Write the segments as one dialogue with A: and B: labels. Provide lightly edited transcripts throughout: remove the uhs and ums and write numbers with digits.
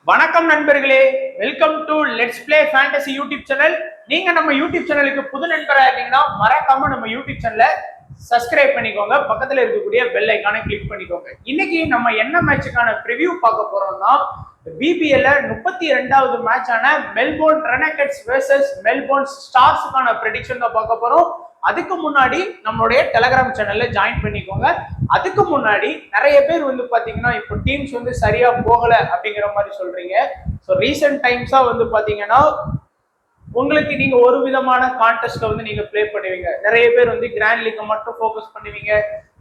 A: வணக்கம் நண்பர்களே, welcome to let's play fantasy YouTube channel. நீங்க நம்ம யூடியூப் சேனலுக்கு புது நண்பரா இருந்தீங்கன்னா மறக்காம நம்ம யூடியூப் சேனலை சப்ஸ்கிரைப் பண்ணிக்கோங்க, பக்கத்துல இருக்கக்கூடிய பெல் ஐக்கானை கிளிக் பண்ணிக்கோங்க. இன்னைக்கு நம்ம என்ன மேட்சுக்கான ப்ரிவியூ பார்க்க போறோம்னா, பிபிஎல்ல 32வது மேட்சான மெல்போர்ன் ரெனகட்ஸ் வெர்சஸ் மெல்போர்ன் ஸ்டார்ஸ்க்கான ப்ரெடிக்ஷன் தான் பார்க்க போறோம். அதுக்கு முன்னாடி நம்மளுடைய டெலகிராம் சேனல்ல ஜாயின் பண்ணிக்கோங்க. அதுக்கு முன்னாடி நிறைய பேர் வந்து பாத்தீங்கன்னா இப்போ டீம்ஸ் வந்து சரியா போகல அப்படிங்கிற மாதிரி சொல்றீங்க. ஸோ ரீசெண்ட் டைம்ஸா வந்து பாத்தீங்கன்னா உங்களுக்கு நீங்க ஒரு விதமான கான்டெஸ்ட்ல வந்து நீங்க பிளே பண்ணுவீங்க. நிறைய பேர் வந்து கிராண்ட் லீக்கை மட்டும் ஃபோக்கஸ் பண்ணுவீங்க,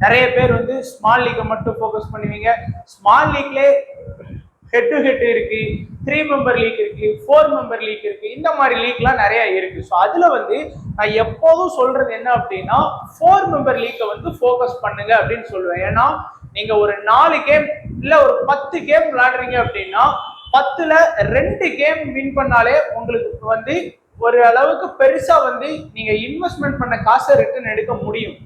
A: நிறைய பேர் வந்து ஸ்மால் லீக்கை மட்டும் ஃபோக்கஸ் பண்ணுவீங்க. ஸ்மால் லீக்லே ஹெட் டு ஹெட் இருக்கு, 3 மெம்பர் லீக் இருக்கு, 4 மெம்பர் லீக் இருக்கு, இந்த மாதிரி லீக்லாம் நிறைய இருக்கு. ஸோ அதுல வந்து நான் எப்போதும் சொல்றது என்ன அப்படின்னா, 4 மெம்பர் லீக்கை வந்து ஃபோக்கஸ் பண்ணுங்க அப்படின்னு சொல்லுவேன். ஏன்னா நீங்க ஒரு 4 கேம் இல்ல ஒரு 10 கேம் விளையாடுறீங்க அப்படின்னா 10ல 2 கேம் வின் பண்ணாலே உங்களுக்கு வந்து ஒரு அளவுக்கு பெருசா வந்து நீங்க இன்வெஸ்ட்மெண்ட் பண்ண காசை ரிட்டர்ன் எடுக்க முடியும்.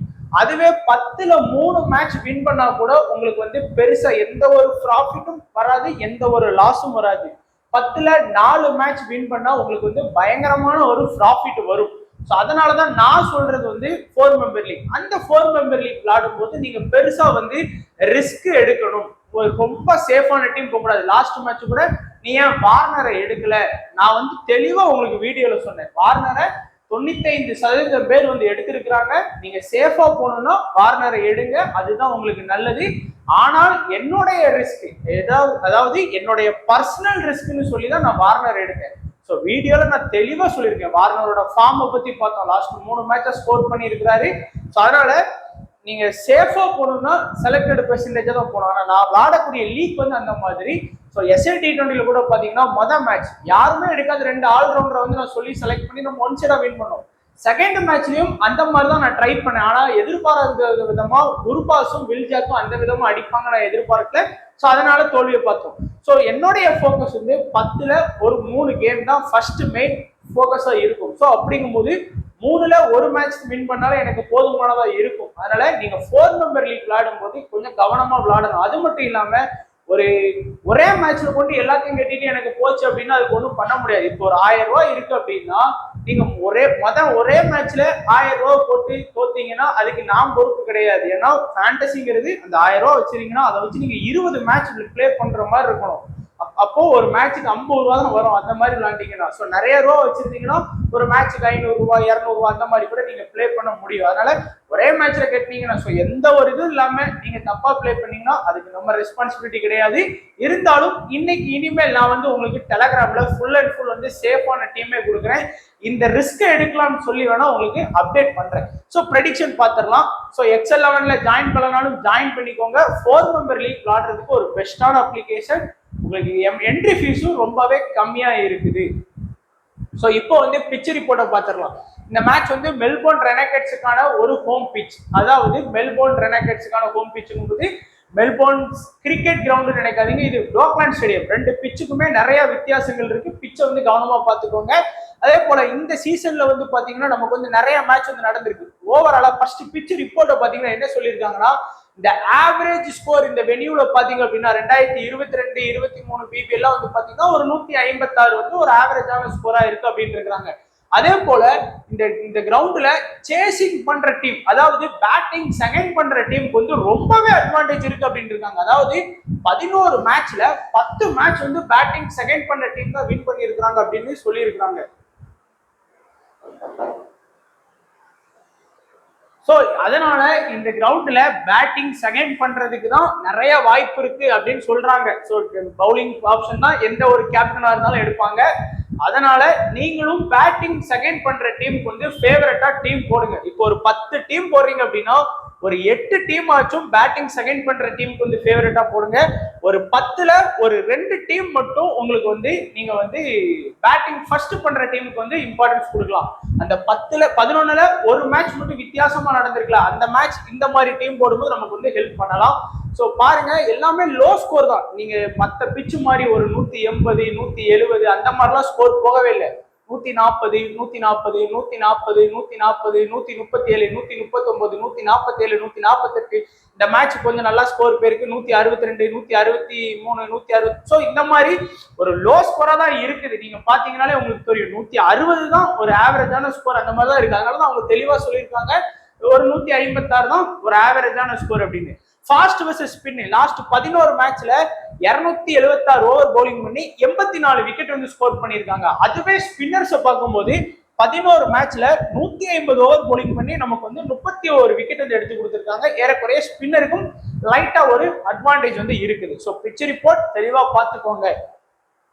A: அதுவே 10ல 3 மேட்ச் வின் பண்ணா கூட உங்களுக்கு வந்து பெருசா எந்த ஒரு ப்ராஃபிட்டும் வராது, எந்த ஒரு லாஸும் வராது. 10ல 4 மேட்ச் வின் பண்ணா உங்களுக்கு வந்து பயங்கரமான ஒரு ப்ராஃபிட் வரும். ஸோ அதனாலதான் நான் சொல்றது வந்து 4 மெம்பர் லீக். அந்த 4 மெம்பர் லீக் விளையாடும் போது நீங்க பெருசா வந்து ரிஸ்க் எடுக்கணும். ஒரு ரொம்ப சேஃபான டீம் போகக்கூடாது. லாஸ்ட் மேட்ச் கூட நீ ஏன் வார்னரை எடுக்கல, நான் வந்து தெளிவா உங்களுக்கு வீடியோல சொன்னேன். வார்னரை 95% பேர் வந்து எடுத்திருக்கிறாங்க. நீங்க சேஃபா போகணும்னா வார்னரை எடுங்க, அதுதான் உங்களுக்கு நல்லது. ஆனால் என்னுடைய ரிஸ்க் அதாவது என்னுடைய பர்சனல் ரிஸ்க்னு சொல்லி தான் நான் வார்னர் எடுத்தேன். ஸோ வீடியோல நான் தெளிவா சொல்லியிருக்கேன். வார்னரோட ஃபார்மை பத்தி பார்த்தோம். லாஸ்ட் 3 மேட்சை ஸ்கோர் பண்ணி இருக்கிறாரு. ஸோ அதனால நீங்க சேஃபா போகணும்னா செலக்டட் பெர்சன்டேஜ் தான் போகணும். ஆனா நான் விளையாடக்கூடிய லீக் வந்து அந்த மாதிரி. ஸோ SLT20 கூட பாத்தீங்கன்னா மொதல் மேட்ச் யாருமே எடுக்காத 2 ஆல்ரவுண்டரை வந்து நான் சொல்லி செலக்ட் பண்ணி நம்ம 1 சைடா வின் பண்ணோம். செகண்ட் மேட்ச்லயும் அந்த மாதிரி தான் நான் ட்ரை பண்ணேன். ஆனா எதிர்பாராத விதமா குருபாஸும் வில்ஜாக்கும் அந்த விதமா அடிப்பாங்க நான் எதிர்பார்க்கல. ஸோ அதனால தோல்வியை பார்த்தோம். ஸோ என்னுடைய ஃபோக்கஸ் வந்து 10ல ஒரு 3 கேம் தான் ஃபர்ஸ்ட் மெயின் ஃபோக்கஸா இருக்கும். ஸோ அப்படிங்கும்போது 3ல ஒரு மேட்ச் வின் பண்ணாலும் எனக்கு போதுமானதா இருக்கும். அதனால நீங்க 4 மெம்பர் லீக் விளையாடும் போது கொஞ்சம் கவனமா விளையாடணும். அது மட்டும் இல்லாம ஒரே மேட்ச்ல கொண்டு எல்லாத்தையும் கட்டிட்டு எனக்கு போச்சு அப்படின்னா அதுக்கு ஒன்றும் பண்ண முடியாது. இப்போ ஒரு 1000 ரூபாய் இருக்கு அப்படின்னா நீங்க ஒரே மேட்ச்ல 1000 ரூபாய் போட்டு தோத்தீங்கன்னா அதுக்கு நான் பொறுப்பு கிடையாது. ஏன்னா ஃபேண்டசிங்கிறது அந்த 1000 ரூபாய் வச்சிருக்கீங்கன்னா அதை வச்சு நீங்க 20 மேட்ச் பிளே பண்ற மாதிரி இருக்கணும். அப்போ ஒரு மேட்சுக்கு 50 ரூபா தான் வரும். அந்த மாதிரி விளையாண்டீங்கன்னா ஸோ நிறைய ரூபா வச்சிருந்தீங்கன்னா ஒரு மேட்சுக்கு 500 ரூபாய் 200 ரூபாய் அந்த மாதிரி கூட நீங்க பிளே பண்ண முடியும். அதனால ஒரே மேட்ச்ல கட்டினீங்கன்னா ஸோ எந்த ஒரு இதுவும் இல்லாம நீங்க தப்பா பிளே பண்ணீங்கன்னா அதுக்கு நம்ம ரெஸ்பான்சிபிலிட்டி கிடையாது. இருந்தாலும் இனிமேல் நான் வந்து உங்களுக்கு டெலகிராம்ல ஃபுல் அண்ட் ஃபுல் வந்து சேஃபான டீமே கொடுக்குறேன். இந்த ரிஸ்க் எடுக்கலாம்னு சொல்லி வேணா உங்களுக்கு அப்டேட் பண்றேன். ஸோ ப்ரெடிக்ஷன் பார்த்துடலாம். ஸோ XL11ல ஜாயின் பண்ணனாலும் ஜாயின் பண்ணிக்கோங்க. 4 மெம்பர் லீக் விளையாடுறதுக்கு ஒரு பெஸ்டான அப்ளிகேஷன். உங்களுக்கு என்ட்ரி ஃபீஸும் ரொம்பவே கம்மியா இருக்குது. ஸோ இப்போ வந்து பிச் ரிப்போர்ட்டை பார்த்துடலாம். இந்த மேட்ச் வந்து மெல்போர்ன் ரெனகட்ஸுக்கான ஒரு ஹோம் பிச். அதாவது மெல்போர்ன் ரெனகட்ஸுக்கான ஹோம் பிச்சுங்கும்போது மெல்போர்ன் கிரிக்கெட் கிரவுண்டு நினைக்காதீங்க, இது டோக்லாண்ட் ஸ்டேடியம். 2 பிச்சுக்குமே நிறைய வித்தியாசங்கள் இருக்கு. பிச்சை வந்து கவனமா பார்த்துக்கோங்க. அதே போல இந்த சீசன்ல வந்து பாத்தீங்கன்னா நமக்கு வந்து நிறைய மேட்ச் வந்து நடந்திருக்கு. ஓவராலா ஃபர்ஸ்ட் பிச் ரிப்போர்ட்டை பாத்தீங்கன்னா என்ன சொல்லியிருக்காங்கன்னா, இந்த ஆவரேஜ் ஸ்கோர் இந்த வெனியூல பாத்தீங்க அப்படின்னா 2022, 23 பிபி எல்லாம் வந்து பாத்தீங்கன்னா ஒரு 156 வந்து ஒரு ஆவரேஜான ஸ்கோரா இருக்கு அப்படின்னு இருக்காங்க. அதே போல இந்த கிரவுண்ட்ல சேசிங் பண்ற டீம், அதாவது பேட்டிங் செகண்ட் பண்ற டீமுக்கு வந்து ரொம்பவே அட்வான்டேஜ் இருக்கு அப்படின்னு இருக்காங்க. அதாவது 11 மேட்ச்ல 10 மேட்ச் வந்து பேட்டிங் செகண்ட் பண்ற டீம் தான் வின் பண்ணி இருக்காங்க அப்படின்னு சொல்லி இருக்காங்க. ஸோ அதனால இந்த கிரவுண்ட்ல பேட்டிங் செகண்ட் பண்றதுக்கு தான் நிறைய வாய்ப்பு இருக்கு அப்படின்னு சொல்றாங்க. ஸோ பவுலிங் ஆப்ஷன் தான் எந்த ஒரு கேப்டனா இருந்தாலும் எடுப்பாங்க. அதனால நீங்களும் பேட்டிங் செகண்ட் பண்ற டீமுக்கு வந்து ஃபேவரட்டா டீம் போடுங்க. இப்போ ஒரு 10 டீம் போடுறீங்க அப்படின்னா ஒரு 8 டீம் ஆச்சும் பேட்டிங் செகண்ட் பண்ற டீமுக்கு வந்து ஃபேவரட்டா போடுங்க. ஒரு 10ல ஒரு 2 டீம் மட்டும் உங்களுக்கு வந்து நீங்க வந்து பேட்டிங் ஃபர்ஸ்ட் பண்ற டீமுக்கு வந்து இம்பார்ட்டன்ஸ் கொடுக்கலாம். அந்த 10ல 11ல ஒரு மேட்ச் மட்டும் வித்தியாசமா நடந்திருக்கலாம். அந்த மேட்ச் இந்த மாதிரி டீம் போடும்போது நமக்கு வந்து ஹெல்ப் பண்ணலாம். ஸோ பாருங்க எல்லாமே லோ ஸ்கோர் தான். நீங்க மற்ற பிச்சு மாதிரி ஒரு 180, 170 அந்த மாதிரிலாம் ஸ்கோர் போகவே இல்லை. 140 140 140 140 137 139 147 148. இந்த மேட்ச் கொஞ்சம் நல்லா ஸ்கோர் போயிருக்கு 162 163 160. ஸோ இந்த மாதிரி ஒரு லோ ஸ்கோரா தான் இருக்குது. நீங்க பாத்தீங்கன்னாலே உங்களுக்கு தெரியும் 160 தான் ஒரு ஆவரேஜான ஸ்கோர், அந்த மாதிரி தான் இருக்கு. அதனாலதான் அவங்க தெளிவா சொல்லியிருக்காங்க ஒரு 156 தான் ஒரு ஆவரேஜான ஸ்கோர் அப்படின்னு. ஃபாஸ்ட் வெர்சஸ் ஸ்பின் லாஸ்ட் 11 மேட்ச்ல 276 ஓவர் பவுலிங் பண்ணி 84 விக்கெட் வந்து ஸ்கோர் பண்ணியிருக்காங்க. அதுவே ஸ்பின்னர்ஸை பார்க்கும்போது 11 மேட்ச்ல 150 ஓவர் பவுலிங் பண்ணி நமக்கு வந்து 31 விக்கெட் வந்து எடுத்து கொடுத்துருக்காங்க. ஏறக்குறைய ஸ்பின்னருக்கும் லைட்டா ஒரு அட்வான்டேஜ் வந்து இருக்குது. ஸோ பிட்ச் ரிப்போர்ட் தெளிவா பார்த்துக்கோங்க.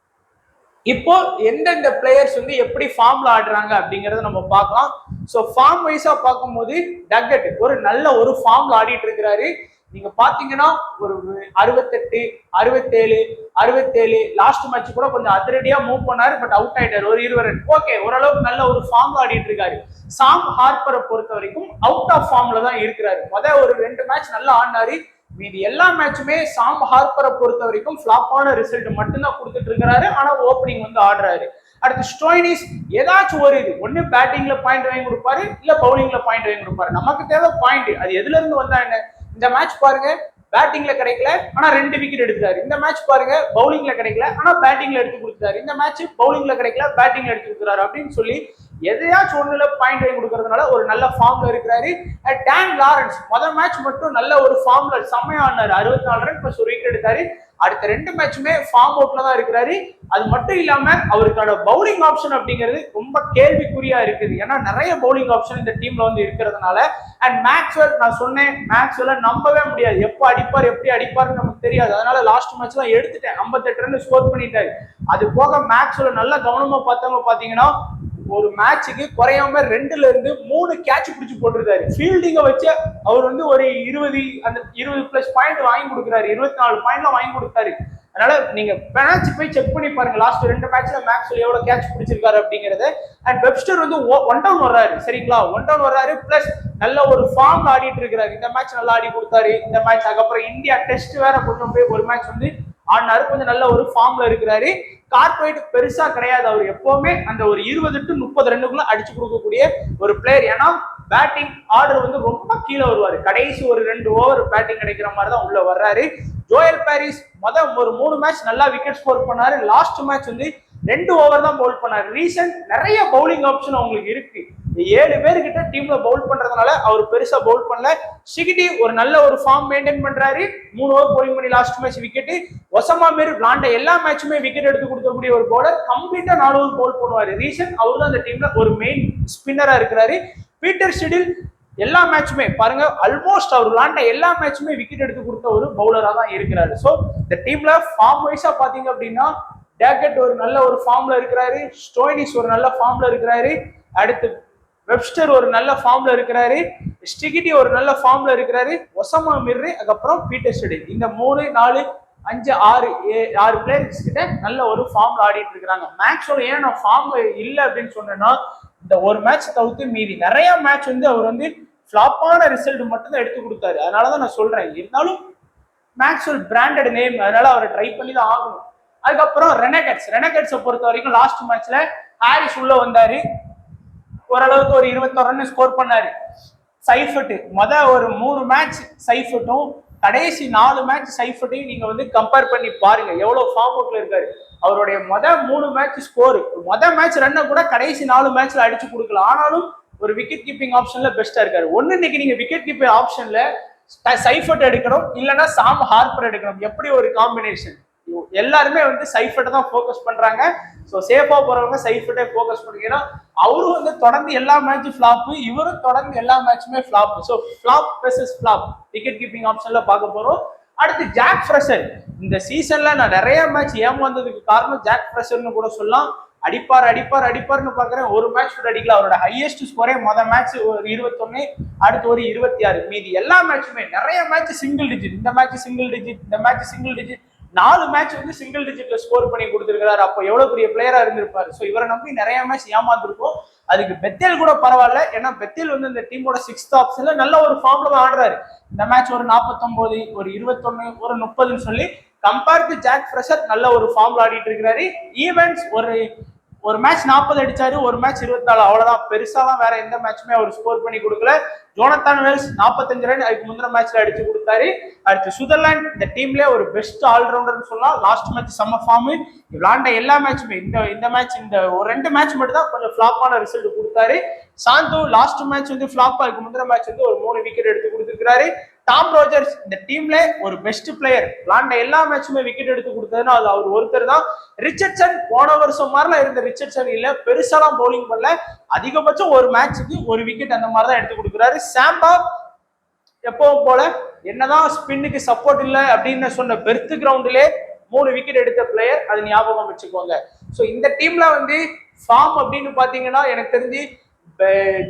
A: இப்போ எந்தெந்த பிளேயர்ஸ் வந்து எப்படி ஃபார்ம்ல ஆடுறாங்க அப்படிங்கறத நம்ம பார்க்கலாம். ஸோ ஃபார்ம் வைஸா பார்க்கும்போது டக்கெட் ஒரு நல்ல ஒரு ஃபார்ம்ல ஆடிட்டு இருக்கிறாரு. நீங்க பாத்தீங்கன்னா ஒரு 68 67 67 லாஸ்ட் மேட்ச் கூட கொஞ்சம் அதிரடியா மூவ் பண்ணாரு, பட் அவுட் ஆயிட்டாரு ஒரு 20 ரன். ஓகே, ஓரளவுக்கு நல்ல ஒரு ஃபார்ம்ல ஆடிட்டு இருக்காரு. சாம் ஹார்ப்பரை பொறுத்த வரைக்கும் அவுட் ஆஃப் ஃபார்ம்ல தான் இருக்கிறாரு. ஒரு 2 மேட்ச் நல்லா ஆடினாரு, மீதி எல்லா மேட்சுமே சாம் ஹார்ப்பரை பொறுத்த வரைக்கும் ஃபிளாப்பான ரிசல்ட் மட்டும்தான் கொடுத்துட்டு இருக்கிறாரு. ஆனா ஓப்பனிங் வந்து ஆடுறாரு. அடுத்து ஸ்டோய்னிஸ் ஏதாச்சும் ஒரு இது ஒன்னு பேட்டிங்ல பாயிண்ட் வாங்கி கொடுப்பாரு, இல்ல பவுலிங்ல பாயிண்ட் வாங்கி கொடுப்பாரு. நமக்கு தேவை பாயிண்ட், அது எதுல இருந்து வந்தா என்ன. இந்த மேட்ச் பாருங்க, பேட்டிங்ல கிடைக்கல ஆனா 2 விக்கெட் எடுத்தாரு. இந்த மேட்ச் பாருங்க, பவுலிங்ல கிடைக்கல ஆனா பேட்டிங்ல எடுத்து கொடுத்தாரு. இந்த மேட்ச் பவுலிங்ல கிடைக்கல, பேட்டிங்ல எடுத்து கொடுக்குறாரு அப்படின்னு சொல்லி எதையாச்சும் ஒண்ணுல பாயிண்ட் வாங்கி கொடுக்கறதுனால ஒரு நல்ல ஃபார்ம்ல இருக்கிறாரு. டான் லாரன்ஸ் மேட்ச் மட்டும் நல்ல ஒரு ஃபார்ம்ல செம்மையா ஆனாரு, 64 ரன் பிளஸ் ஒரு விக்கெட் எடுத்தாரு. அடுத்த 2 மேட்சுமே ஃபார்ம் அவுட்ல தான் இருக்கிறாரு. அது மட்டும் இல்லாம அவருக்கான பவுலிங் ஆப்ஷன் அப்படிங்கிறது ரொம்ப கேள்விக்குறியா இருக்குது. ஏன்னா நிறைய பவுலிங் ஆப்ஷன் இந்த டீம்ல வந்து இருக்கிறதுனால. அண்ட் மேக்ஸ்வெல், நான் சொன்னேன் மேக்ஸ்வெல்ல நம்பவே முடியாது, எப்போ அடிப்பார் எப்படி அடிப்பாருன்னு நமக்கு தெரியாது. அதனால லாஸ்ட் மேட்ச்லாம் எடுத்துட்டேன், 58 ரன் ஸ்கோர் பண்ணிட்டாரு. அது போக மேக்ஸ்வெல் நல்லா கவனமா பார்த்தவங்க பாத்தீங்கன்னா ஒரு மேட்சுக்கு குறையாம 2ல இருந்து 3 கேட்ச் பிடிச்சு போட்டிருக்காரு. ஃபீல்டிங்கை வச்சு அவர் வந்து ஒரு 20 பிளஸ் பாயிண்ட் வாங்கி கொடுக்குறாரு, 24 பாயிண்ட்லாம் வாங்கி கொடுத்தாரு. அதனால நீங்க மேட்ச் போய் செக் பண்ணி பாருங்க, லாஸ்ட் 2 மேட்ச்ல மேக்ஸ்வெல் எவ்வளவு கேட்ச் பிடிச்சிருக்காரு அப்படிங்கறத. அண்ட் வெப்ஸ்டர் வந்து 1 டவுன் வர்றாரு, சரிங்களா, 1 டவுன் வர்றாரு, பிளஸ் நல்ல ஒரு ஃபார்ம் ஆடிட்டு இருக்கிறாரு. இந்த மேட்ச் நல்லா ஆடி கொடுத்தாரு. இந்த மேட்ச் அதுக்கப்புறம் இந்தியா டெஸ்ட் வேற கொஞ்சம் போய் ஒரு மேட்ச் வந்து ஆடினாரு, கொஞ்சம் நல்ல ஒரு ஃபார்ம்ல இருக்கிறாரு. கார்பரேட் பெருசா கிடையாது, அவர் எப்பவுமே அந்த ஒரு 20 to 30 ரன்னுக்குள்ள அடிச்சு கொடுக்கக்கூடிய ஒரு பிளேயர். ஏன்னா பேட்டிங் ஆர்டர் வந்து ரொம்ப கீழே வருவாரு, கடைசி ஒரு 2 ஓவர் பேட்டிங் கிடைக்கிற மாதிரி தான் உள்ள வர்றாரு. ஜோயல் பாரிஸ் ஒரு 3 மேட்ச் நல்லா விக்கெட் ஸ்கோர் பண்ணாரு. லாஸ்ட் மேட்ச் வந்து 2 ஓவர் தான் பவுல் பண்ணாரு. ரீசன் நிறைய பவுலிங் ஆப்ஷன் அவங்களுக்கு இருக்கு, 7 பேர் கிட்ட டீம்ல பவுல் பண்றதுனால அவர் பெருசா பவுல் பண்ணல. ஷிகிடி ஒரு நல்ல ஒரு ஃபார்ம் மெயின்டைன் பண்றாரு, 3 ஓவர் பவுலிங் பண்ணி last match wicket. Usama Mir விளாண்ட எல்லா மேட்சுமே விக்கெட் எடுத்து கொடுக்கக்கூடிய ஒரு பவுலர், கம்ப்ளீட்டா 4 ஓவர் பவுல் பண்ணுவாரு. ரீசன் அவர் தான் அந்த டீம்ல ஒரு மெயின் ஸ்பின்னரா இருக்கிறாரு. பீட்டர் ஷிடில் எல்லா மேட்சுமே பாருங்க, ஆல்மோஸ்ட் அவர் விளாண்ட எல்லா மேட்சுமே விக்கெட் எடுத்து கொடுத்த ஒரு பவுலரா தான் இருக்கிறாரு. ஸோ இந்த டீம்ல ஃபார்ம் வைஸா பாத்தீங்க அப்படின்னா டேக்கெட் ஒரு நல்ல ஒரு ஃபார்ம்ல இருக்கிறாரு, ஸ்டோய்னிஸ் ஒரு நல்ல ஃபார்ம்ல இருக்கிறாரு, அடுத்து வெப்ஸ்டர் ஒரு நல்ல ஃபார்ம்ல இருக்கிறாரு, ஸ்டிகிட்டி ஒரு நல்ல ஃபார்ம்ல இருக்கிறாரு, ஒசமா மிர்ரு, அதுக்கப்புறம் பீட்டர் ஷிடில். இந்த 3 4 5 6 பிளேயர்ஸ் கிட்ட நல்ல ஒரு ஃபார்ம்ல ஆடிட்டு இருக்கிறாங்க. மேட்சோட ஏன் நான் ஃபார்ம்ல இல்லை அப்படின்னு சொன்னேன்னா, இந்த ஒரு மேட்ச் தவிர்த்து மீதி நிறைய மேட்ச் வந்து அவர் வந்து ஃபிளாப்பான ரிசல்ட் மட்டும் தான் எடுத்து கொடுத்தாரு. அதனாலதான் நான் சொல்றேன். இருந்தாலும் மேக்ஸ்வெல் பிராண்டட் நேம், அதனால அவரை ட்ரை பண்ணி தான் ஆகணும். அதுக்கப்புறம் ரெனகட்ஸை பொறுத்த வரைக்கும் லாஸ்ட் மேட்ச்ல ஹாரிஸ் உள்ள வந்தாரு, ஓரளவுக்கு ஒரு 21 ரன் ஸ்கோர் பண்ணாரு. சைஃபட் ஒரு 3 மேட்ச் சைஃபட்டும் கடைசி 4 மேட்ச் சைஃபட்டையும் நீங்க வந்து கம்பேர் பண்ணி பாருங்க, எவ்வளவு ஃபார்ம் அவுட்ல இருக்காரு. அவருடைய 3 மேட்ச் ஸ்கோர், மேட்ச் ரன்னை கூட கடைசி 4 மேட்ச்ல அடிச்சு கொடுக்கல. ஆனாலும் ஒரு விக்கெட் கீப்பிங் ஆப்ஷன்ல பெஸ்டா இருக்காரு. இன்னைக்கு நீங்க விக்கெட் கீப்பிங் ஆப்ஷன்ல சைஃபட் எடுக்கணும், இல்லைன்னா சாம் ஹார்ப்பர் எடுக்கணும். எப்படி ஒரு காம்பினேஷன். எல்லாருமே வந்து சைஃபட்டை தான் ஃபோக்கஸ் பண்றாங்க. ஸோ சேஃபா போறவங்க சைஃபட்டை ஃபோக்கஸ் பண்ணுங்கன்னா அவரும் வந்து தொடர்ந்து எல்லா மேட்சும் ஃபிளாப்பு, இவரும் தொடர்ந்து எல்லா மேட்சுமே flop. So flop versus flop wicket keeping ஆப்ஷன்ல பார்க்க போறோம். அடுத்து ஜாக் ஃப்ரெஷர். இந்த சீசன்ல நான் நிறைய மேட்ச் ஏமாந்ததுக்கு காரணம் ஜாக் ஃப்ரெஷர்னு கூட சொல்லலாம். அடிப்பார்னு பாக்குறேன், ஒரு மேட்ச் கூட அடிக்கல. அவரோட ஹையஸ்ட் ஸ்கோரே மேட்ச் ஒரு 21, அடுத்து ஒரு 26. மீதி எல்லா மேட்சுமே நிறைய மேட்ச் சிங்கிள் டிஜிட். இந்த மேட்ச் சிங்கிள் டிஜிட், இந்த மேட்ச் சிங்கிள் டிஜிட், 4 மேட்ச் வந்து சிங்கிள் டிஜிட்ல ஸ்கோர் பண்ணி கொடுத்திருக்கிறாரு. அப்போ எவ்வளவு பெரிய பிளேயரா இருந்திருப்பாரு. ஸோ இவரை நம்பி நிறைய மேட்ச் ஏமாந்துருக்கும். அதுக்கு பெத்தேல் கூட பரவாயில்ல, ஏன்னா பெத்தேல் வந்து இந்த டீமோட 6th ஆப்ஷன்ல நல்ல ஒரு ஃபார்ம்ல தான் ஆடுறாரு. இந்த மேட்ச் ஒரு 49, ஒரு 21, ஒரு 30ன்னு சொல்லி கம்பேர் டு ஜாக் ஃப்ரெஷர் நல்ல ஒரு ஃபார்ம்ல ஆடிட்டு இருக்கிறாரு. ஈவென்ட்ஸ் ஒரு ஒரு மேட்ச் 40 அடிச்சாரு, ஒரு மேட்ச் 24, அவ்வளவுதான். பெருசாலாம் வேற எந்த மேட்சுமே அவர் ஸ்கோர் பண்ணி கொடுக்கல. ஜோனத்தான் வெல்ஸ் 45 ரன் அதுக்கு முந்தின மேட்ச்ல அடிச்சு கொடுத்தாரு. அடுத்து சுதர்லாந்து இந்த டீம்ல ஒரு பெஸ்ட் ஆல்ரவுண்டர்னு சொல்லலாம். லாஸ்ட் மேட்ச் செம்ம ஃபார்ம், விளையாண்ட எல்லா மேட்சுமே இந்த மேட்ச் இந்த ஒரு 2 மேட்ச் மட்டும் தான் கொஞ்சம் ஃபிளாப்பான ரிசல்ட் கொடுத்தாரு. சாந்து லாஸ்ட் மேட்ச் வந்து ஃபிளாப், அதுக்கு முந்தின மேட்ச் வந்து ஒரு 3 விக்கெட் எடுத்து கொடுத்துருக்காரு. டாம் ரோஜர்ஸ் இந்த டீம்ல ஒரு பெஸ்ட் பிளேயர், விளையாண்ட எல்லா மேட்சுமே விக்கெட் எடுத்து கொடுத்ததுன்னா அது அவர் ஒருத்தர் தான். ரிச்சர்ட்சன் போன வருஷம் மாதிரிலாம் இருந்த ரிச்சர்ட்சன் இல்ல, பெருசாலாம் பவுலிங் பண்ணல, அதிகபட்சம் ஒரு மேட்சுக்கு ஒரு விக்கெட் அந்த மாதிரி தான் எடுத்து கொடுக்குறாரு. சாம்பா எப்பவும் போல என்னதான் ஸ்பின்னுக்கு சப்போர்ட் இல்லை அப்படின்னு சொன்ன பெர்த் கிரவுண்ட்ல 3 விக்கெட் எடுத்த பிளேயர், அது ஞாபகம் வச்சுக்கோங்க. ஸோ இந்த டீம்ல வந்து ஃபார்ம் அப்படின்னு பாத்தீங்கன்னா எனக்கு தெரிஞ்சு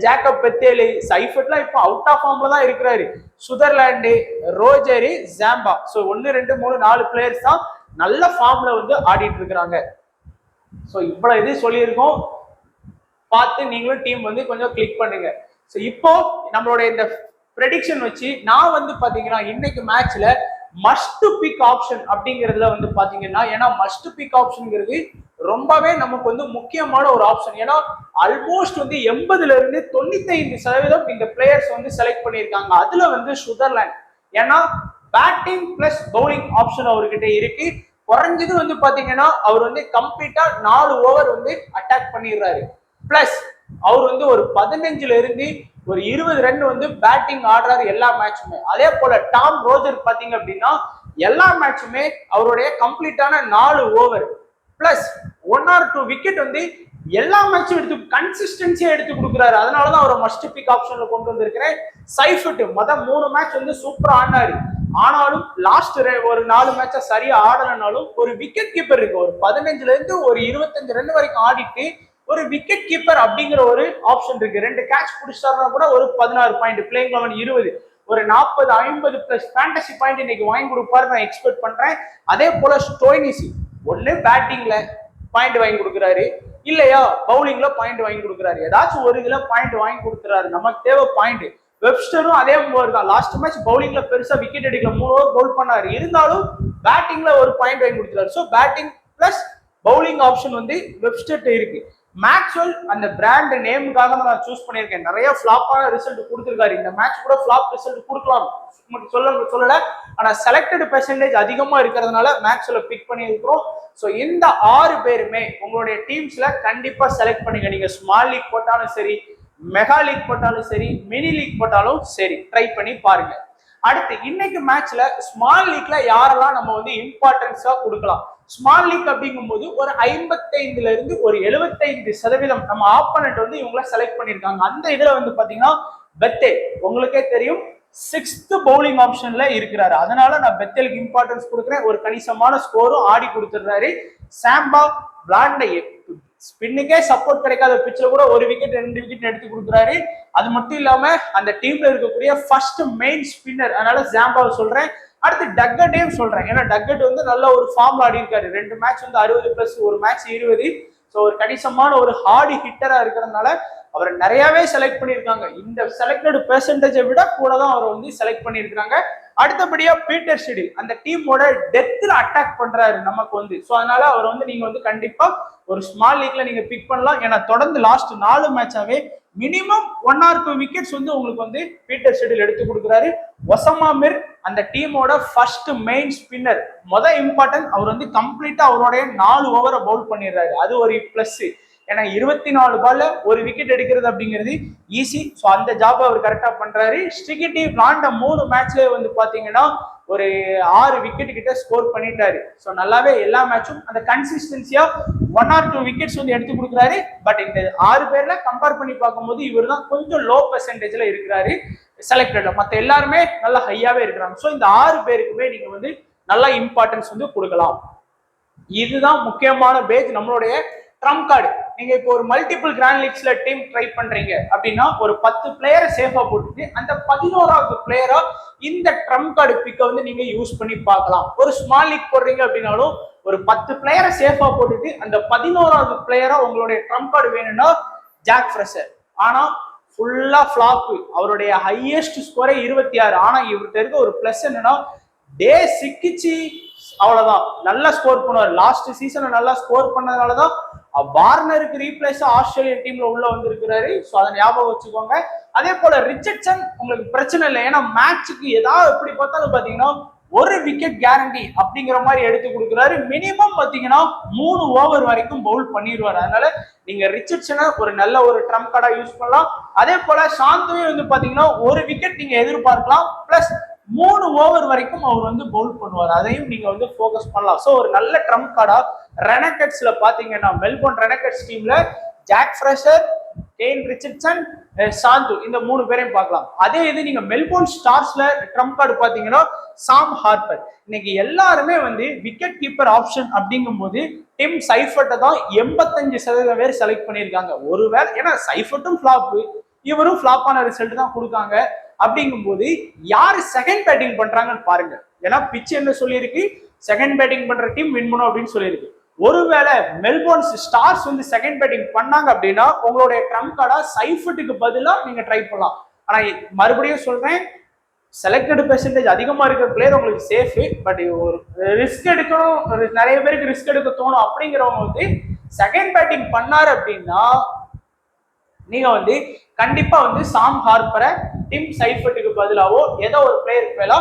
A: ஜேக்கப் பெத்தேலு, சைஃபர்ட்லாம் இப்போ அவுட் ஆஃப் ஃபார்ம்ல தான் இருக்கிறாரு. சுதர்லாந்து, ரோஜரு, ஜாம்பா, ஸோ 1 2 3 4 பிளேயர்ஸ் தான் நல்ல ஃபார்ம்ல வந்து ஆடிட்டு இருக்கிறாங்க. ஸோ இவ்வளவு இது சொல்லியிருக்கோம், பார்த்து நீங்களும் டீம் வந்து கொஞ்சம் கிளிக் பண்ணுங்க. ஸோ இப்போ நம்மளோட இந்த ப்ரெடிக்ஷன் வச்சு நான் வந்து பாத்தீங்கன்னா இன்னைக்கு மேட்ச்ல மஸ்ட் பிக் ஆப்ஷன் அப்படிங்கிறதுல வந்து பாத்தீங்கன்னா, ஏன்னா மஸ்ட் பிக் ஆப்ஷன்ங்கிறது ரொம்பவே நமக்கு வந்து முக்கியமான ஒரு ஆப்ஷன். ஏன்னா ஆல்மோஸ்ட் வந்து 80ல இருந்து 95% இந்த பிளேயர்ஸ் வந்து செலக்ட் பண்ணியிருக்காங்க. அதுல வந்து சுதர்லாந்து, ஏன்னா பேட்டிங் பிளஸ் பவுலிங் ஆப்ஷன் அவர்கிட்ட இருக்கு. குறைஞ்சது வந்து பாத்தீங்கன்னா அவர் வந்து கம்ப்ளீட்டா 4 ஓவர் வந்து அட்டாக் பண்ணிடுறாரு. பிளஸ் அவர் வந்து ஒரு 15ல இருந்து ஒரு 20 ரன் வந்து பேட்டிங் ஆடுறாரு எல்லா மேட்சுமே. அதே போல டாம் ரோஜர் பாத்தீங்க அப்படின்னா எல்லா மேட்சுமே அவருடைய கம்ப்ளீட்டான 4 ஓவர் பிளஸ் 1 or 2 விக்கெட் வந்து எல்லா மேட்சும் எடுத்து கன்சிஸ்டன்சியா எடுத்து கொடுக்குறாரு. அதனாலதான் அவரை மஸ்ட் பிக் ஆப்ஷன்ல கொண்டு வந்திருக்கிறேன். சைஃபுட் 3 மேட்ச் வந்து சூப்பரா ஆடினாரு, ஆனாலும் லாஸ்ட் ஒரு 4 மேட்சா சரியா ஆடலனாலும் ஒரு விக்கெட் கீப்பர் இருக்கு. ஒரு 15ல இருந்து ஒரு 25 ரன் வரைக்கும் ஆடிட்டு ஒரு விக்கெட் கீப்பர் அப்படிங்கிற ஒரு ஆப்ஷன் இருக்கு. 2 கேட்ச் பிடிச்சாருன்னா கூட ஒரு 16 பாயிண்ட், பிளேயிங் 11 20, ஒரு 40 50 பிளஸ் ஃபேண்டசி பாயிண்ட் இன்னைக்கு வாங்கி கொடுப்பாரு நான் எக்ஸ்பெக்ட் பண்றேன். அதே போல ஸ்டோய்னிசி ஒண்ணு பேட்டிங்ல பாயிண்ட் வாங்கி கொடுக்குறாரு, இல்லையா பவுலிங்ல பாயிண்ட் வாங்கி கொடுக்குறாரு. ஏதாச்சும் ஒரு இதுல பாயிண்ட் வாங்கி கொடுத்துறாரு, நமக்கு தேவை பாயிண்ட். வெப்ஸ்டரும் அதே மாதிரி தான், லாஸ்ட் மேட்ச் பவுலிங்ல பெருசா விக்கெட் எடுக்கல, 3 ஓவர் பவுல் பண்ணாரு, இருந்தாலும் பேட்டிங்ல ஒரு பாயிண்ட் வாங்கி கொடுத்துறாரு. So batting plus bowling option வந்து வெப்ஸ்டர்ட்ட இருக்கு. மேக்ஸ்வெல் அந்த பிராண்ட் நேமுக்காக நான் சூஸ் பண்ணியிருக்கேன். நிறைய ஃபிளாப்பான ரிசல்ட் கொடுத்துருக்காரு. இந்த மேட்ச் கூட ஃபிளாப் ரிசல்ட் கொடுக்கலாம் சொல்லல, ஆனா செலக்டட் பெர்சன்டேஜ் அதிகமா இருக்கிறதுனால மேக்ஸ்வெல்ல பிக் பண்ணியிருக்கிறோம். ஸோ இந்த 6 பேருமே உங்களுடைய டீம்ஸ்ல கண்டிப்பா செலக்ட் பண்ணுங்க. நீங்க ஸ்மால் லீக் போட்டாலும் சரி, மெகா லீக் போட்டாலும் சரி, மினி லீக் போட்டாலும் சரி, ட்ரை பண்ணி பாருங்க. அடுத்து இன்னைக்கு மேட்ச்ல ஸ்மால் லீக்ல யாரெல்லாம் நம்ம வந்து இம்பார்ட்டன்ஸா கொடுக்கலாம். ஸ்மால் லீக் அப்படிங்கும் போது ஒரு 55ல இருந்து ஒரு 75% நம்ம ஆப்போனன்ட் வந்து இவங்கள செலக்ட் பண்ணிருக்காங்க. அந்த இதுல வந்து பாத்தீங்கன்னா பெத்தே உங்களுக்கே தெரியும் 6th பவுலிங் ஆப்ஷன்ல இருக்கிறாரு. அதனால நான் பெத்தேலுக்கு இம்பார்ட்டன்ஸ் கொடுக்குறேன். ஒரு கணிசமான ஸ்கோரும் ஆடி கொடுத்துடுறாரு. சாம்பா விளாண்ட ஸ்பின்னுக்கே சப்போர்ட் கிடைக்காத பிச்சில் கூட ஒரு விக்கெட் 2 விக்கெட் எடுத்து கொடுக்குறாரு. அது மட்டும் இல்லாம அந்த டீம்ல இருக்கக்கூடிய ஃபர்ஸ்ட் மெயின் ஸ்பின்னர், அதனால சாம்பாவை சொல்றேன். அடுத்து டக்கட்டையும் சொல்றேன், ஏன்னா டக்கட் வந்து நல்ல ஒரு ஃபார்ம்ல ஆடி இருக்காரு. 2 மேட்ச் வந்து 60 பிளஸ், ஒரு மேட்ச் 20. ஸோ ஒரு கணிசமான ஒரு ஹார்டு ஹிட்டரா இருக்கிறதுனால அவரை நிறையவே செலக்ட் பண்ணியிருக்காங்க. இந்த செலக்டட் பெர்சன்டேஜை விட கூட தான் அவரை வந்து செலக்ட் பண்ணியிருக்காங்க. அடுத்தபடியா பீட்டர் ஷெடில் அந்த டீமோட டெத்ல அட்டாக் பண்றாரு நமக்கு வந்து. ஸோ அதனால அவர் வந்து நீங்க வந்து கண்டிப்பா ஒரு ஸ்மால் லீக்ல நீங்க பிக் பண்ணலாம். ஏன்னா தொடர்ந்து லாஸ்ட் 4 மேட்சாவே மினிமம் 1 or 2 விக்கெட்ஸ் வந்து உங்களுக்கு வந்து பீட்டர் ஷெடில் எடுத்து கொடுக்குறாரு. ஒசமா மிர் அந்த டீமோட ஃபர்ஸ்ட் மெயின் ஸ்பின்னர், இம்பார்ட்டன்ட் அவர் வந்து கம்ப்ளீட்டா அவருடைய 4 ஓவரை பவுல் பண்ணிடுறாரு. அது ஒரு பிளஸ். ஏன்னா 24 பால்ல ஒரு விக்கெட் எடுக்கிறது அப்படிங்கிறது ஈஸி. ஸோ அந்த ஜாப் அவர் கரெக்டா பண்றாரு. ஸ்டிகிட்டி விளாண்ட 3 மேட்ச்லயே வந்து பாத்தீங்கன்னா ஒரு 6 விக்கெட் கிட்ட ஸ்கோர் பண்ணிட்டாரு. ஸோ நல்லாவே எல்லா மேட்சும் அந்த கன்சிஸ்டன்சியா 1 or 2 விக்கெட்ஸ் வந்து எடுத்து கொடுக்குறாரு. பட் இந்த 6 பேர்ல கம்பேர் பண்ணி பார்க்கும்போது இவர் தான் கொஞ்சம் லோ பெர்சன்டேஜ்ல இருக்கிறாரு செலக்டட்ல. மற்ற எல்லாருமே நல்லா ஹையாவே இருக்கிறாங்க. ஸோ இந்த 6 பேருக்குமே நீங்க வந்து நல்லா இம்பார்ட்டன்ஸ் வந்து கொடுக்கலாம். இதுதான் முக்கியமான பேஜ் நம்மளுடைய ட்ரம்ப் கார்டு. நீங்க இப்போ ஒரு மல்டிபிள் கிராண்ட் லீக்ஸ்ல டீம் ட்ரை பண்றீங்க அப்படின்னா ஒரு 10 பிளேயரை சேஃபா போட்டுட்டு அந்த 11வது பிளேயரா இந்த ட்ரம்ப் கார்டு பிக்கை வந்து நீங்க யூஸ் பண்ணி பார்க்கலாம். ஒரு ஸ்மால் லீக் போடுறீங்க அப்படின்னாலும் ஒரு 10 பிளேயரை சேஃபா போட்டுட்டு அந்த 11வது பிளேயரா உங்களுடைய ட்ரம்ப் கார்டு வேணும்னா ஜாக் ஃப்ரெஷர். ஆனா ஃபுல்லா ஃபிளாப், அவருடைய ஹையஸ்ட் ஸ்கோரே 26. ஆனா இவர்கிட்ட இருக்க ஒரு பிளஸ் என்னன்னா டே சிக்கிச்சு, அவ்வளவுதான் நல்லா ஸ்கோர் பண்ணுவார். லாஸ்ட் சீசன்ல நல்லா ஸ்கோர் பண்ணதுனாலதான் வார்னருக்கு ரீப்ளேஸா ஆஸ்திரேலியன் டீம்ல உள்ள வந்திருக்கிறாரு. ஸோ அதை ஞாபகம் வச்சுக்கோங்க. அதே போல ரிச்சர்ட்சன் உங்களுக்கு பிரச்சனை இல்லை, ஏன்னா மேட்சுக்கு ஏதாவது எப்படி பார்த்தாலும் பாத்தீங்கன்னா ஒரு விக்கெட் கேரண்டி அப்படிங்கிற மாதிரி எடுத்து கொடுக்குறாரு. மினிமம் பாத்தீங்கன்னா 3 ஓவர் வரைக்கும் பவுல் பண்ணிடுவாரு. அதனால நீங்க ரிச்சர்ட்சனை ஒரு நல்ல ஒரு ட்ரம்ப் கார்டா யூஸ் பண்ணலாம். அதே போல சாந்துவே வந்து பாத்தீங்கன்னா ஒரு விக்கெட் நீங்க எதிர்பார்க்கலாம், பிளஸ் 3 ஓவர் வரைக்கும் அவர் வந்து பவுல் பண்ணுவார். அதையும் நீங்க வந்து போக்கஸ் பண்ணலாம். ஸோ ஒரு நல்ல ட்ரம்ப் கார்டா ரெனகட்ஸ்ல பாத்தீங்கன்னா மெல்போர்ன் ரெனகட்ஸ் டீம்ல ஜாக் ஃப்ரெஷர், கேன் ரிச்சர்ட்சன், சாந்து இந்த 3 பேரையும் பார்க்கலாம். அதே இது நீங்க மெல்போர்ன் ஸ்டார்ஸ்ல ட்ரம்ப் கார்டு பாத்தீங்கன்னா சாம் ஹார்பர். இன்னைக்கு எல்லாருமே வந்து விக்கெட் கீப்பர் ஆப்ஷன் அப்படிங்கும் போது டிம் சைஃபர்ட்டை தான் 85% பேர் செலக்ட் பண்ணியிருக்காங்க. ஒருவேளை ஏன்னா சைஃபர்ட்டும் ஃபிளாப், இவரும் ஃபிளாப்பான ரிசல்ட் தான் கொடுக்காங்க. அப்படிங்கும் போது யாரு செகண்ட் பேட்டிங் பண்றாங்கன்னு பாருங்க. ஏன்னா பிச் என்ன சொல்லியிருக்கு, செகண்ட் பேட்டிங் பண்ற டீம் வின் பண்ணும் அப்படின்னு சொல்லியிருக்கு. ஒருவேளை மெல்போர்ன் ஸ்டார்ஸ் வந்து செகண்ட் பேட்டிங் பண்ணாங்க அப்படின்னா உங்களுடைய ட்ரம்ப் கார்டா சைஃபர்ட்டுக்கு பதிலா நீங்க ட்ரை பண்ணலாம். ஆனா மறுபடியும் சொல்றேன், செலக்டட் பெர்சன்டேஜ் அதிகமா இருக்கிற பிளேயர் உங்களுக்கு சேஃப். பட் ஒரு ரிஸ்க் எடுக்கணும், நிறைய பேருக்கு ரிஸ்க் எடுக்க தோணும் அப்படிங்கிறவங்க வந்து செகண்ட் பேட்டிங் பண்ணாரு அப்படின்னா நீங்க வந்து கண்டிப்பா வந்து சாம் ஹார்பரை டிம் சைஃபர்ட்டுக்கு பதிலாவோ ஏதோ ஒரு பிளேயருக்கு மேல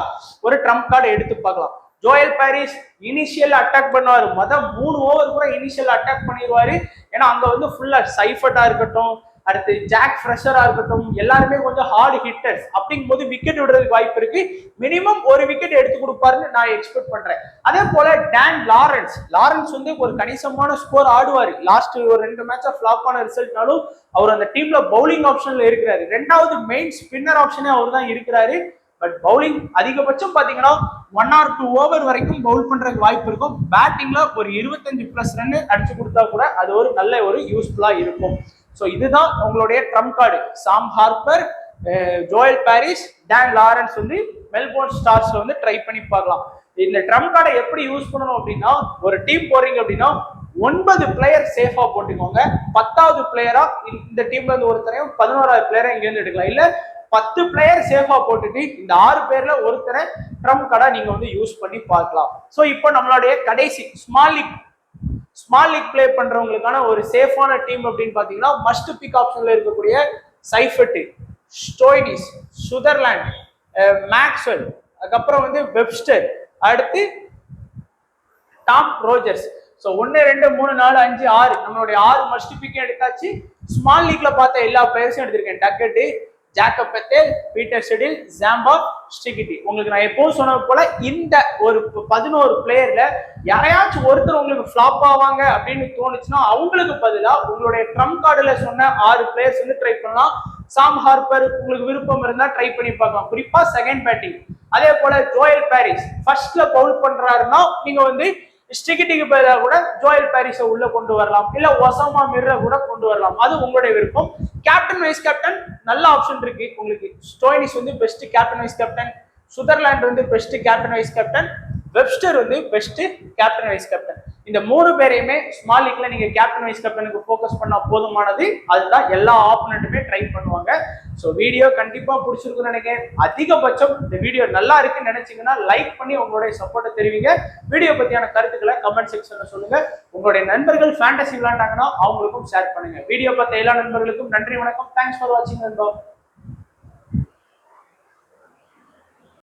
A: ஒரு ட்ரம்ப் கார்டு எடுத்து பார்க்கலாம். ஜோயல் பாரிஸ் இனிஷியல் அட்டாக் பண்ணுவாரு, 3 ஓவர் கூட இனிஷியல் அட்டாக் பண்ணிடுவாரு. ஏன்னா அங்க வந்து ஃபுல்லா சைஃபர்ட்டா இருக்கட்டும், அடுத்து ஜாக் ஃப்ரெஷரா இருக்கட்டும், எல்லாருமே கொஞ்சம் ஹார்ட் ஹிட்டர்ஸ். அப்படிங்கும் போது விக்கெட் விடுறதுக்கு வாய்ப்பு இருக்கு. மினிமம் ஒரு விக்கெட் எடுத்து கொடுப்பாருன்னு நான் எக்ஸ்பெக்ட் பண்றேன். அதே போல டான் லாரன்ஸ் வந்து ஒரு கணிசமான ஸ்கோர் ஆடுவாரு. லாஸ்ட் ஒரு 2 மேட்சா ஃபிளாப்பான ரிசல்ட்னாலும் அவர் அந்த டீம்ல பவுலிங் ஆப்ஷன்ல இருக்கிறாரு. 2வது மெயின் ஸ்பின்னர் ஆப்ஷனே அவர் தான் இருக்கிறாரு. பட் பவுலிங் அதிகபட்சம் பாத்தீங்கன்னா 1 or 2 ஓவர் வரைக்கும் பவுல் பண்றதுக்கு வாய்ப்பு இருக்கும். பேட்டிங்ல ஒரு 25+ ரன் அடிச்சு கொடுத்தா கூட அது ஒரு நல்ல ஒரு யூஸ்ஃபுல்லா இருக்கும். ஸோ இதுதான் உங்களுடைய trump card. Sam Harper, Joel Paris, Dan Lawrence வந்து மெல்போர்ன் ஸ்டார்ஸ்ல வந்து ட்ரை பண்ணி பார்க்கலாம். இந்த ட்ரம்ப் கார்டை எப்படி யூஸ் பண்ணணும் அப்படின்னா, ஒரு டீம் போறீங்க அப்படின்னா 9 பிளேயர் சேஃபா போட்டுக்கோங்க. 10வது பிளேயரா இந்த டீம்ல இருந்து ஒருத்தரையும் 11வது பிளேயரா இங்க இருந்து எடுக்கலாம். இல்ல 10 பிளேயர் சேஃபா போட்டுட்டு இந்த 6 பேர்ல ஒருத்தரை ட்ரம்ப் கார்டா நீங்க வந்து யூஸ் பண்ணி பார்க்கலாம். ஸோ இப்போ நம்மளுடைய கடைசி ஸ்மால் லீக் பிளே பண்றவங்களுக்கான ஒரு சேஃபான டீம் அப்படின்னு பாத்தீங்கன்னா மஸ்ட் பிக் ஆப்ஷன்ல இருக்கக்கூடிய சைஃபர்ட், ஸ்டோய்னிஸ், சுதர்லாண்ட், மேக்ஸ்வெல், அதுக்கப்புறம் வந்து வெப்ஸ்டர், அடுத்து டாம் ரோஜர்ஸ். ஸோ 1 2 3 4 5 6 நம்மளுடைய 6 மஸ்ட் பிக் எடுத்தாச்சு. ஸ்மால் லீக்ல பார்த்த எல்லா பிளேயர்ஸும் எடுத்திருக்கேன். டக்கெட்டு, ஜாக்கப் பெத்தேல், பீட்டர் ஷெடில், ஜாம்பா, ஸ்டிகிட்டி. உங்களுக்கு நான் எப்பவும் சொன்னது போல இந்த ஒரு 11 பிளேயர்ல யாரையாச்சும் ஒருத்தர் உங்களுக்கு ஃபிளாப் ஆவாங்க அப்படின்னு தோணுச்சுன்னா அவங்களுக்கு பதிலா உங்களுடைய ட்ரம்ப் கார்டுல சொன்ன 6 பிளேயர்ஸ் வந்து ட்ரை பண்ணலாம். சாம் ஹார்பர் உங்களுக்கு விருப்பம் இருந்தா ட்ரை பண்ணி பார்க்கலாம், குறிப்பா செகண்ட் பேட்டிங். அதே போல ஜோயல் பாரிஸ் ஃபர்ஸ்ட்ல பவுல் பண்றாருன்னா நீங்க வந்து ஸ்டிகிட்டிக்கு பதிலாக கூட ஜோயல் பாரிஸை உள்ள கொண்டு வரலாம், இல்ல ஒசாமா மிர்ரை கூட கொண்டு வரலாம். அது உங்களுடைய விருப்பம். கேப்டன் வைஸ் கேப்டன் நல்ல ஆப்ஷன் இருக்கு உங்களுக்கு. ஸ்டோய்னிஸ் வந்து best captain vice captain, Sutherland வந்து best captain vice captain, Webster வந்து பெஸ்ட் கேப்டன் வைஸ் கேப்டன். இந்த 3 பேரையுமே ஸ்மால் லீக்ல நீங்க கேப்டன் வைஸ் கேப்டனுக்கு ஃபோக்கஸ் பண்ணா போதுமானது. அதுதான் எல்லா ஆப்போனன்ட்டுமே ட்ரை பண்ணுவாங்க. ஸோ வீடியோ கண்டிப்பா பிடிச்சிருக்குன்னு நினைக்கிறேன். அதிகபட்சம் இந்த வீடியோ நல்லா இருக்குன்னு நினைச்சீங்கன்னா லைக் பண்ணி உங்களுடைய சப்போர்ட்டை தெரிவிங்க. வீடியோ பத்தியான கருத்துக்களை கமெண்ட் செக்ஷன்ல சொல்லுங்க. உங்களுடைய நண்பர்கள் ஃபேண்டசி விளையாண்டாங்கன்னா அவங்களுக்கும் ஷேர் பண்ணுங்க. வீடியோ பார்த்த எல்லா நண்பர்களுக்கும் நன்றி, வணக்கம். தேங்க்ஸ் ஃபார் வாட்சிங் நண்பா.